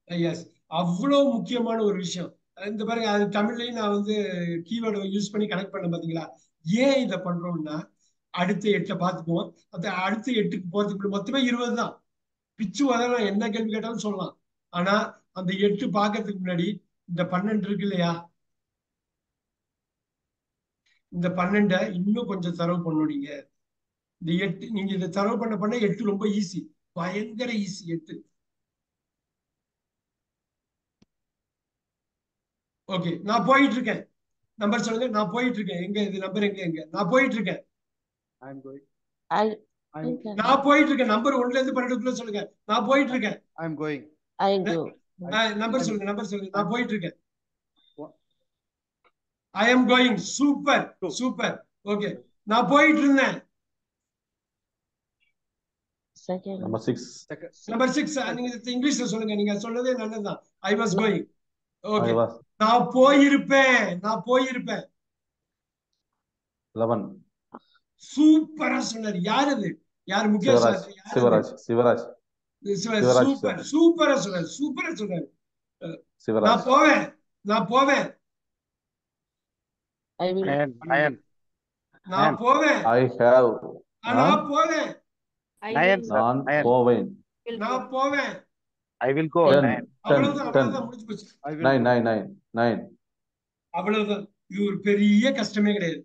S. அவ்வளவு முக்கியமான ஒரு விஷயம். இந்த பாருங்க, அது தமிழ்லயும் நான் வந்து கீவேர்டை யூஸ் பண்ணி கனெக்ட் பண்ண பாத்தீங்களா? ஏன் இதை பண்றோம்னா, அடுத்த 8 பார்த்துக்குவோம். அந்த அடுத்த 8க்கு போறதுக்கு மொத்தமே 20 தான். பிச்சு உதறலாம், என்ன கேள்வி கேட்டாலும் சொல்லலாம். ஆனா அந்த 8 பார்க்கறதுக்கு முன்னாடி இந்த 12 இருக்கு இல்லையா? இந்த 12 இன்னும் கொஞ்சம் தரவு பண்ணணும் நீங்க. இந்த 8 நீங்க இதை தரவு பண்ண 8 ரொம்ப ஈஸி. பயங்கர ஈஸி 8. ஓகே, நான் போயிட்டு இருக்கேன். நம்பர் சொல்லுங்க. நான் போயிட்டு இருக்கேன். எங்க இது நம்பர்? எங்க எங்க நான் போயிட்டு இருக்கேன். I'm going. I I'm நான் போயிட்டு இருக்கேன். நம்பர் 1ல இருந்து 12க்குள்ள சொல்லுங்க. நான் போயிட்டு இருக்கேன். I'm going. I go. Number சொல்லுங்க. நம்பர் சொல்லுங்க. நான் போயிட்டு இருக்கேன். One, I am going. Super two. Super. Okay, நான் போயிட்டு இருந்தேன். Second. Number 6. Second. நம்பர் 6 நீங்க இங்கிலீஷ்ல சொல்லுங்க. நீங்க சொன்னதே நல்லதுதான். I was going. I okay, was நான் போயிருப்பேன். நான் போயிருப்பேன். 11. சூப்பரா சொன்னாரு. யார் அது? யார்? முகேஷ் Sivaraj. சார். யார் அது? Sivaraj. Sivaraj. Sivaraj, super sir. சூப்பரா சொன்னாரு. சூப்பரா சொன்னாரு. Sivaraj. நான் போவேன். நான் போவேன். I will. Nine. நான் போவேன். I have. நான் போவேன். Nine, sir. நான் Nine. போவேன். நான் போவேன். I will go. 10. Nine. 10. அவ்வளவுதான். 10. அவ்வளவுதான், முடிஞ்சு போச்சு. I will 9. go. 9. 9. 9. அவ்வளவுதான். இது ஒரு பெரிய கஷ்டமே கிடையாது.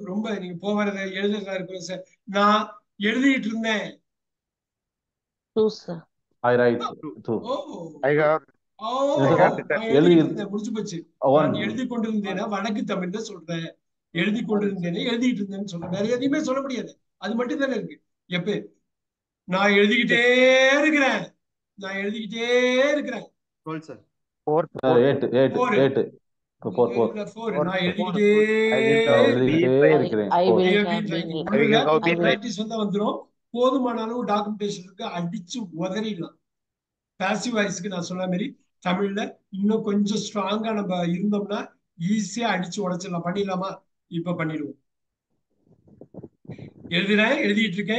ரொம்ப நீங்க போகிறத எழுதுறதா இருக்கும் சார். நான் எழுதிட்டு இருந்தேன். Two, sir. I write two. O I got. O Yes, sir. நான் எழுதிட்டு எழுதி இருந்தேன். முடிஞ்சு போச்சு. one. நான் எழுதி கொண்டிருந்தேன்னா வடக்கு தமிழ்ல சொல்றேன். எழுதி கொண்டிருந்தேனே எழுதிட்டு இருந்தேன்னு சொல்றேன். வேற எதையுமே சொல்ல முடியாது. அது மட்டும் தானே இருக்கு. எப்ப நான் எழுதிக்கிட்டே இருக்கிறேன். நான் எழுதிக்கிட்டே இருக்கிறேன். 12, sir. Four. 8. 8. Four. 8. 4. 4. இல்ல, four. Four. நான் எழுதிக்கிட்டே I will நான் be எழுதிக்கிட்டே right. இருக்கிறேன். I Four. will have have been writing. been. I will have been right. Practice வந்தா வந்துரும். போதுமான அளவு டாக்குமெண்டேஷன் இருக்கு. அடிச்சு உதறிடலாம். பாசிவ் வாய்ஸ்க்கு நான் சொன்ன மாதிரி தமிழ்ல இன்னும் கொஞ்சம் ஸ்ட்ராங்கா நம்ம இருந்தோம்னா ஈஸியா அடிச்சு உடைச்சிடலாம். பண்ணிடலாமா? இப்ப பண்ணிடுவோம். எழுதிட்டு இருக்கேன்.